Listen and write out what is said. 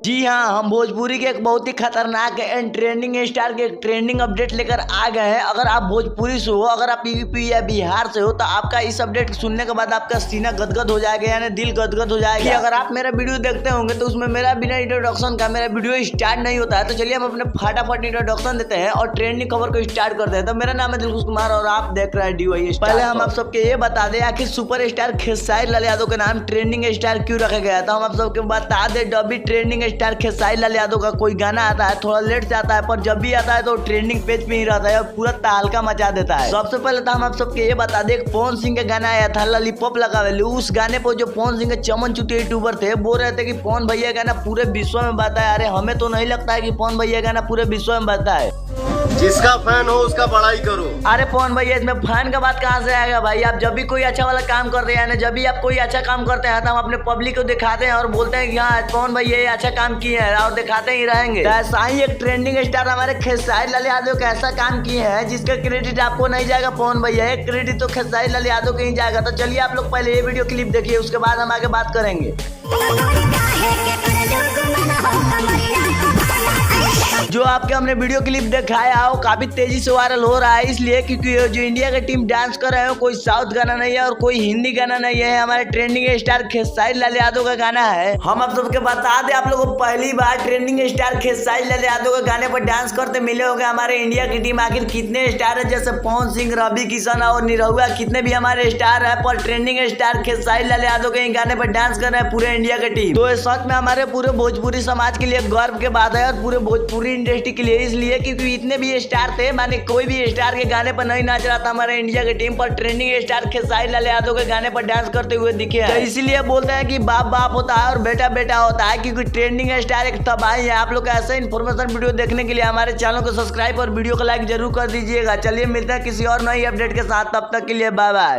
जी हाँ, हम भोजपुरी के एक बहुत ही खतरनाक एंड ट्रेंडिंग स्टार के एक ट्रेंडिंग अपडेट लेकर आ गए हैं। अगर आप भोजपुरी से हो, अगर आप पीवीपी या बिहार से हो, तो आपका इस अपडेट सुनने के बाद आपका सीना गदगद हो जाएगा, यानी दिल गदगद हो जाएगा। कि अगर आप मेरा वीडियो देखते होंगे तो उसमें मेरा बिना इंट्रोडक्शन का मेरा वीडियो स्टार्ट नहीं होता है। तो चलिए हम अपने फटाफट इंट्रोडक्शन देते हैं और ट्रेंडिंग खबर को स्टार्ट करते हैं। तो मेरा नाम है दिलखुश कुमार और आप देख रहे हैं DY। पहले हम आप सबके ये बता दें, आखिर सुपर स्टार खेसारी लाल यादव के नाम ट्रेंडिंग स्टार क्यों रखा गया था। हम आप सबके बता दें, जब भी ट्रेंडिंग स्टार खेसारी लाल यादव का कोई गाना आता है थोड़ा लेट से आता है, पर जब भी आता है तो ट्रेंडिंग पेज पे ही रहता है और पूरा तहलका मचा देता है। सबसे पहले तो हम आप सबके ये बता दें, पवन सिंह का गाना आया था लॉलीपॉप लगावे। उस गाने पर जो पवन सिंह के चमन चुटे यूट्यूबर थे बोल रहे थे कि पवन भैया गाना पूरे विश्व में बजता है। अरे हमें तो नहीं लगता है कि पवन भैया गाना पूरे विश्व में बजता है। जिसका फैन हो उसका बड़ाई करो। अरे पवन भैया, इसमें फैन का बात कहाँ से आएगा भाई। आप जब भी कोई अच्छा वाला काम करते हैं, जब भी आप कोई अच्छा काम करते हैं तो हम अपने पब्लिक को दिखाते हैं और बोलते हैं कि हाँ पवन भैया ये अच्छा काम किए हैं और दिखाते ही रहेंगे। तो ऐसा ही एक ट्रेंडिंग स्टार हमारे खेसारी लाल यादव का ऐसा काम किए हैं जिसका क्रेडिट आपको नहीं जाएगा पवन भैया, एक क्रेडिट तो खेसारी लाल यादव के ही जाएगा। तो चलिए आप लोग पहले ये वीडियो क्लिप देखिए, उसके बाद हम आगे बात करेंगे। जो आपके हमने वीडियो क्लिप दिखाया हो काफी तेजी से वायरल हो रहा है, इसलिए क्योंकि जो इंडिया की टीम डांस कर रहे हो कोई साउथ गाना नहीं है और कोई हिंदी गाना नहीं है, हमारे ट्रेंडिंग स्टार खेसारी लाल यादव का गाना है। हम आप सबके बता दें, आप लोगों को पहली बार ट्रेंडिंग स्टार खेसारी लाल यादव के गाने पर डांस करते मिले होंगे। हमारे इंडिया की टीम आखिर कितने स्टार है, जैसे पवन सिंह, रवि किशन और निरहुआ, कितने भी हमारे स्टार है, पर ट्रेंडिंग स्टार खेसारी लाल यादव के गाने पर डांस कर रहे हैं पूरे इंडिया की टीम। तो सच में हमारे पूरे भोजपुरी समाज के लिए गर्व के बात है और पूरे भोजपुरी इंडस्ट्री के लिए, इसलिए क्योंकि इतने भी स्टार थे, माने कोई भी स्टार के गाने पर नहीं नाच रहा था हमारे इंडिया की टीम, पर ट्रेंडिंग स्टार खेसारी लाल यादव के गाने पर डांस करते हुए दिखे हैं। तो इसीलिए बोलते हैं कि बाप बाप होता है और बेटा बेटा होता है, क्योंकि ट्रेंडिंग स्टार एक तबाही है। आप लोग ऐसे इन्फॉर्मेशन वीडियो देखने के लिए हमारे चैनल को सब्सक्राइब और वीडियो को लाइक जरूर कर दीजिएगा। चलिए मिलते हैं किसी और नई अपडेट के साथ, तब तक के लिए बाय बाय।